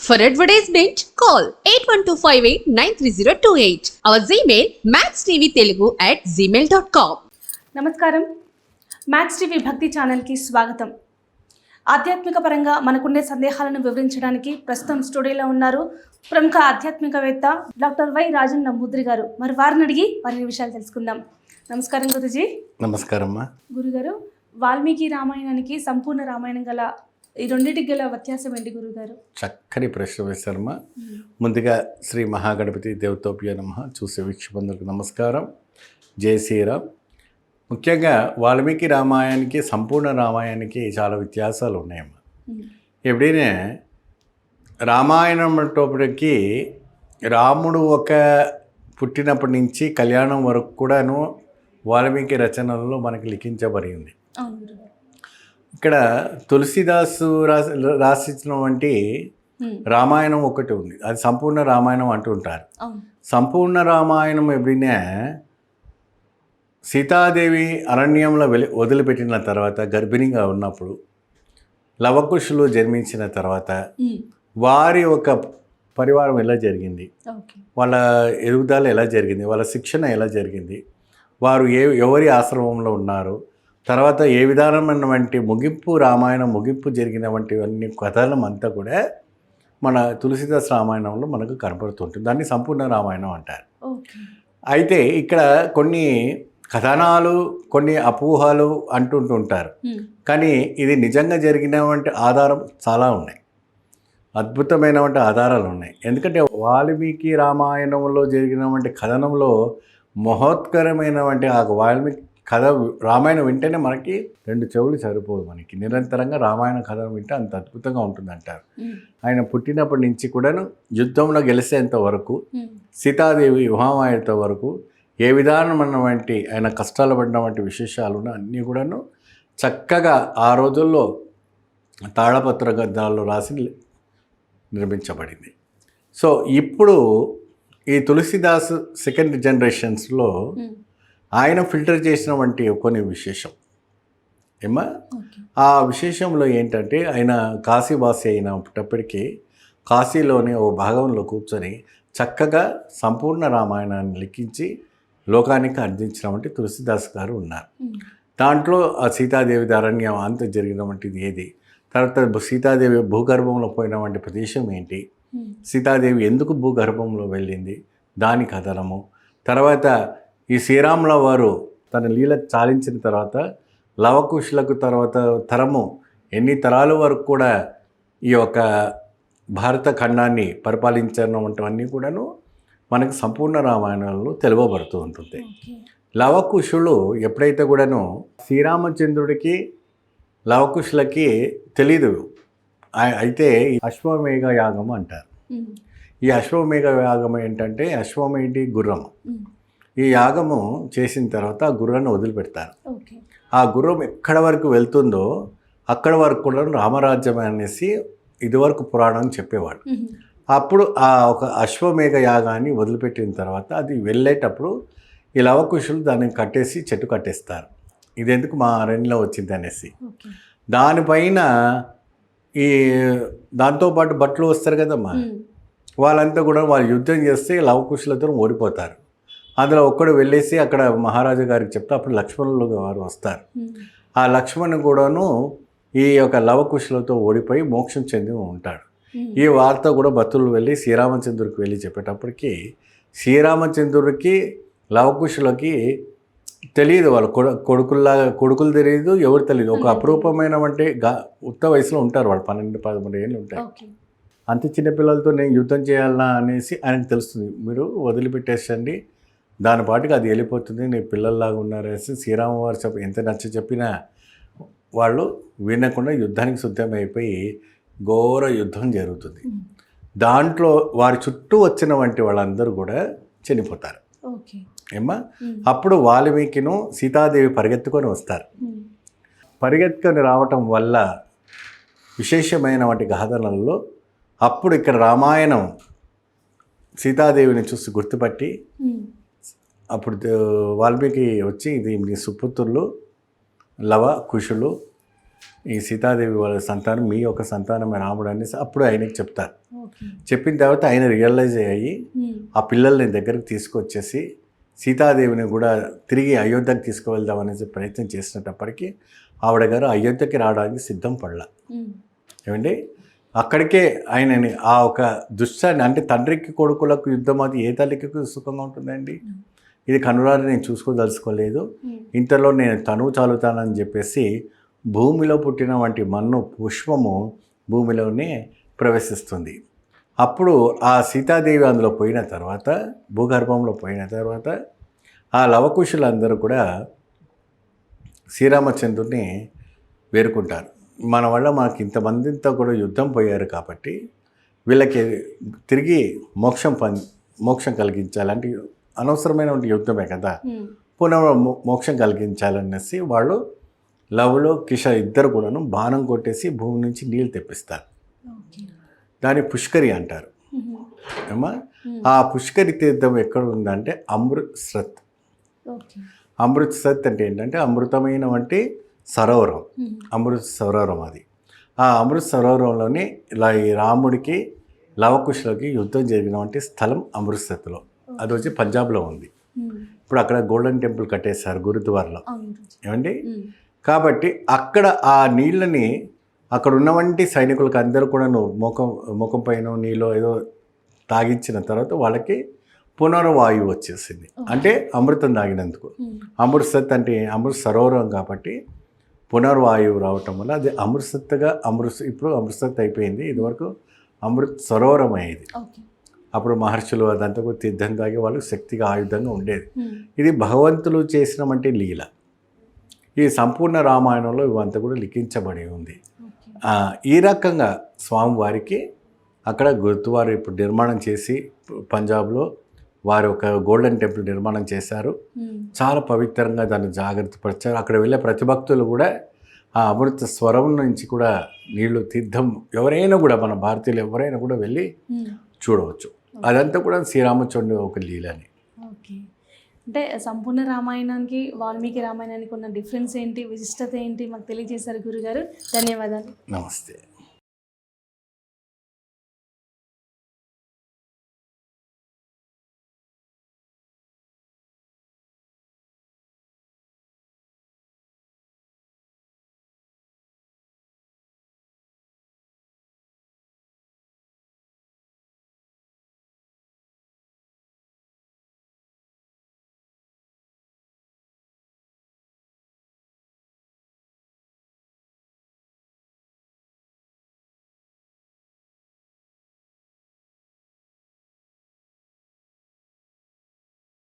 For advertisement, call 8125893028. Our Gmail maxtvtelugu@gmail.com. నమస్కారం. Max TV భక్తి ఛానల్కి స్వాగతం. ఆధ్యాత్మిక పరంగా మనకుండే సందేహాలను వివరించడానికి ప్రస్తుతం స్టూడియోలో ఉన్నారు ప్రముఖ ఆధ్యాత్మికవేత్త డాక్టర్ వై రాజన్ నమూద్రి గారు. మరి వారిని అడిగి వారి విషయాలు తెలుసుకుందాం. నమస్కారం గురుజీ. నమస్కారమ్మా. గురుగారు, వాల్మీకి రామాయణానికి సంపూర్ణ రామాయణం గల ఈ రెండింటికి గల వ్యత్యాసం ఏంటి గురుగారు? చక్కని ప్రశ్న వేశారమ్మా. ముందుగా శ్రీ మహాగణపతి దేవతోభ్య నమః. చూసే వీక్షకులందరికీ నమస్కారం. జై శ్రీరామ్. ముఖ్యంగా వాల్మీకి రామాయణానికి సంపూర్ణ రామాయణానికి చాలా వ్యత్యాసాలు ఉన్నాయమ్మా. ఎప్పుడైనా రామాయణం అటోపటికి రాముడు ఒక పుట్టినప్పటి నుంచి కళ్యాణం వరకు కూడాను వాల్మీకి రచనలలో మనకి లిఖించబడింది. ఇక్కడ తులసిదాసు రాసినటువంటి రామాయణం ఒకటి ఉంది, అది సంపూర్ణ రామాయణం అంటుంటారు. సంపూర్ణ రామాయణం ఎప్పుడైనా సీతాదేవి అరణ్యంలో వదిలిపెట్టిన తర్వాత గర్భిణిగా ఉన్నప్పుడు లవకుశులు జన్మించిన తర్వాత వారి ఒక పరివారం ఎలా జరిగింది, వాళ్ళ ఎదుగుదల ఎలా జరిగింది, వాళ్ళ శిక్షణ ఎలా జరిగింది, వారు ఎవరి ఆశ్రమంలో ఉన్నారు, తర్వాత ఏ విధానమైనటువంటి ముగింపు రామాయణం ముగింపు జరిగిన వంటివన్నీ కథనం అంతా కూడా మన తులసిదాస్ రామాయణంలో మనకు కనపడుతుంటుంది. దాన్ని సంపూర్ణ రామాయణం అంటారు. అయితే ఇక్కడ కొన్ని కథనాలు కొన్ని అపోహలు అంటుంటుంటారు, కానీ ఇది నిజంగా జరిగినటువంటి ఆధారం చాలా ఉన్నాయి, అద్భుతమైనటువంటి ఆధారాలు ఉన్నాయి. ఎందుకంటే వాల్మీకి రామాయణంలో జరిగినటువంటి కథనంలో మహోత్కరమైనటువంటి ఆ వాల్మీకి కథ రామాయణం వింటేనే మనకి రెండు చెవులు సరిపోదు, మనకి నిరంతరంగా రామాయణ కథ వింటే అంత అద్భుతంగా ఉంటుంది అంటారు. ఆయన పుట్టినప్పటి నుంచి కూడాను యుద్ధంలో గెలిచేంత వరకు, సీతాదేవి వివాహమయ్యేంత వరకు ఏ విధానమైనటువంటి ఆయన కష్టాలు పడినటువంటి విశేషాలు అన్నీ కూడాను చక్కగా ఆ రోజుల్లో తాళపత్ర గ్రంథాల్లో రాసి నిర్మించబడింది. సో ఇప్పుడు ఈ తులసిదాస్ సెకండ్ జనరేషన్స్లో ఆయన ఫిల్టర్ చేసిన వంటి కొన్ని విశేషం ఏమా. ఆ విశేషంలో ఏంటంటే ఆయన కాశీవాసి అయినప్పటికీ కాశీలోని ఓ భాగంలో కూర్చొని చక్కగా సంపూర్ణ రామాయణాన్ని లిఖించి లోకానికి అందించినటువంటి తులసిదాస్ గారు ఉన్నారు. దాంట్లో ఆ సీతాదేవి అరణ్యం అంత జరిగినటువంటిది ఏది, తర్వాత సీతాదేవి భూగర్భంలో పోయినటువంటి ప్రదేశం ఏంటి, సీతాదేవి ఎందుకు భూగర్భంలో వెళ్ళింది దాని కథనము, తర్వాత ఈ శ్రీరాముల వారు తన లీల చాలించిన తర్వాత లవకుశులకు తర్వాత తరము ఎన్ని వరకు కూడా ఈ యొక్క భారత ఖండాన్ని పరిపాలించినటువంటివన్నీ కూడాను మనకు సంపూర్ణ రామాయణంలో తెలుపబడుతూ ఉంటుంది. లవకుశులు ఎప్పుడైతే కూడాను శ్రీరామచంద్రుడికి లవకుశులకి తెలీదు, అయితే అశ్వమేఘ యాగం అంటారు. ఈ అశ్వమేఘ యాగం ఏంటంటే అశ్వమేధి గుర్రం. ఈ యాగము చేసిన తర్వాత ఆ గుర్రాన్ని వదిలిపెడతారు. ఆ గుర్రం ఎక్కడ వరకు వెళ్తుందో అక్కడ వరకు కూడా రామరాజ్యం అనేసి ఇదివరకు పురాణం చెప్పేవాడు. అప్పుడు ఆ ఒక అశ్వమేఘ యాగాన్ని వదిలిపెట్టిన తర్వాత అది వెళ్ళేటప్పుడు ఈ లవకుశులు దాన్ని కట్టేసి చెట్టు కట్టేస్తారు, ఇది ఎందుకు మా అరణ్యంలో వచ్చింది అనేసి. దానిపైన ఈ దాంతోపాటు బట్టలు వస్తారు కదమ్మా, వాళ్ళంతా కూడా వాళ్ళు యుద్ధం చేస్తే లవకుశులతో ఓడిపోతారు. అందులో ఒక్కడు వెళ్ళేసి అక్కడ మహారాజు గారికి చెప్తే అప్పుడు లక్ష్మణులు వారు వస్తారు. ఆ లక్ష్మణ్ కూడాను ఈ యొక్క లవకుశులతో ఓడిపోయి మోక్షం చెంది ఉంటాడు. ఈ వార్త కూడా భక్తులు వెళ్ళి శ్రీరామచంద్రుడికి వెళ్ళి చెప్పేటప్పటికి శ్రీరామచంద్రుడికి లవకుశులకి తెలియదు, వాళ్ళ కొడుకులు తెలియదు, ఎవరు తెలియదు. ఒక అపురూపమైనటువంటి ఉత్త వయసులో ఉంటారు వాళ్ళు, 12-13 ఏళ్ళు ఉంటారు. అంత చిన్నపిల్లలతో నేను యుద్ధం చేయాలన్నా అనేసి ఆయనకు తెలుస్తుంది, మీరు వదిలిపెట్టేసండి, దాని పాటికి అది వెళ్ళిపోతుంది, నీ పిల్లల్లాగా ఉన్నారేసి శ్రీరామవారు ఎంత నచ్చ చెప్పినా వాళ్ళు వినకుండా యుద్ధానికి సిద్ధమైపోయి ఘోర యుద్ధం జరుగుతుంది. దాంట్లో వారి చుట్టూ వచ్చిన వంటి వాళ్ళందరూ కూడా చనిపోతారు ఏమ్మా. అప్పుడు వాల్మీకిను సీతాదేవి పరిగెత్తుకొని వస్తారు. పరిగెత్తుకొని రావటం వల్ల విశేషమైన వంటి గాథలలో అప్పుడు ఇక్కడ రామాయణం సీతాదేవిని చూసి గుర్తుపట్టి అప్పుడు వాల్మీకి వచ్చి ఇది మీ సుపుత్రులు లవ కుశులు ఈ సీతాదేవి వాళ్ళ సంతానం మీ యొక్క సంతానమే రాముడు అనేసి అప్పుడు ఆయనకి చెప్తారు. ఓకే. చెప్పిన తర్వాత ఆయన రియలైజ్ అయ్యి ఆ పిల్లల్ని దగ్గరికి తీసుకొచ్చేసి సీతాదేవిని కూడా తిరిగి అయోధ్యకి తీసుకువెళ్దామనేసి ప్రయత్నం చేసినప్పటికీ ఆవిడ గారు అయోధ్యకి రావడానికి సిద్ధం పడలా. ఏమండి అక్కడికే ఆయనని ఆ ఒక దుష్టాన్ని అంటే తండ్రికి కొడుకులకు యుద్ధం అది ఏ తల్లికి సుఖంగా ఉంటుందండి. ఇది కనురాని నేను చూసుకోదలుచుకోలేదు, ఇంతలో నేను తనువు చాలుతానని చెప్పేసి భూమిలో పుట్టిన వంటి మన్ను పుష్పము భూమిలోనే ప్రవేశిస్తుంది. అప్పుడు ఆ సీతాదేవి అందులో పోయిన తర్వాత, భూగర్భంలో పోయిన తర్వాత ఆ లవకుశులందరూ కూడా శ్రీరామచంద్రుడిని వేరుకుంటారు. మన వల్ల మనకి ఇంతమందితో కూడా యుద్ధం పోయారు కాబట్టి వీళ్ళకి తిరిగి మోక్షం కలిగించాలంటే అనవసరమైన యుద్ధమే కదా, పునః మోక్షం కలిగించాలనేసి వాళ్ళు లవలో కిష ఇద్దరు కూడాను బాణం కొట్టేసి భూమి నుంచి నీళ్ళు తెప్పిస్తారు. దాన్ని పుష్కరి అంటారు. ఏమా ఆ పుష్కరి తీర్థం ఎక్కడ ఉందంటే అమృత్సర్. అమృత్సర్ అంటే ఏంటంటే అమృతమైన వంటి సరోవరం, అమృత్ సరోవరం అది. ఆ అమృత్ సరోవరంలోనే ఇలా ఈ రాముడికి లవకుశులకి యుద్ధం జరిగిన వంటి స్థలం అమృత్సర్లో, అది వచ్చి పంజాబ్లో ఉంది. ఇప్పుడు అక్కడ గోల్డెన్ టెంపుల్ కట్టేశారు గురుద్వారాలో, ఏమండి. కాబట్టి అక్కడ ఆ నీళ్ళని అక్కడ ఉన్నవంటి సైనికులకు అందరూ కూడా ముఖం పైన నీళ్ళు ఏదో తాగించిన తర్వాత వాళ్ళకి పునర్వాయువు వచ్చేసింది. అంటే అమృతం తాగినందుకు. అమృత్సర్ అంటే అమృత్ సరోవరం కాబట్టి పునర్వాయువు రావటం వల్ల అది అమృత్సత్తుగా ఇప్పుడు అమృత్సత్ అయిపోయింది. ఇదివరకు అమృత్ సరోవరం అయ్యేది. అప్పుడు మహర్షులు అదంతా కూడా తీర్థం తాగి వాళ్ళు శక్తిగా ఆయుధంగా ఉండేది. ఇది భగవంతులు చేసినటువంటి లీల. ఈ సంపూర్ణ రామాయణంలో ఇవంతా కూడా లిఖించబడి ఉంది. ఈ రకంగా స్వామివారికి అక్కడ గురుద్వారా ఇప్పుడు నిర్మాణం చేసి పంజాబ్లో వారు ఒక గోల్డెన్ టెంపుల్ నిర్మాణం చేశారు. చాలా పవిత్రంగా దాన్ని జాగ్రత్త పరిచారు. అక్కడ వెళ్ళే ప్రతి భక్తులు కూడా ఆ అమృత స్వరం నుంచి కూడా నీళ్లు తీర్థం ఎవరైనా కూడా మన భారతీయులు ఎవరైనా కూడా వెళ్ళి చూడవచ్చు. అదంతా కూడా శ్రీరామచంద్రుడి ఒక లీలని. ఓకే. అంటే సంపూర్ణ రామాయణానికి వాల్మీకి రామాయణానికి ఉన్న డిఫరెన్స్ ఏంటి, విశిష్టత ఏంటి మాకు తెలియజేశారు గురుగారు. ధన్యవాదాలు. నమస్తే.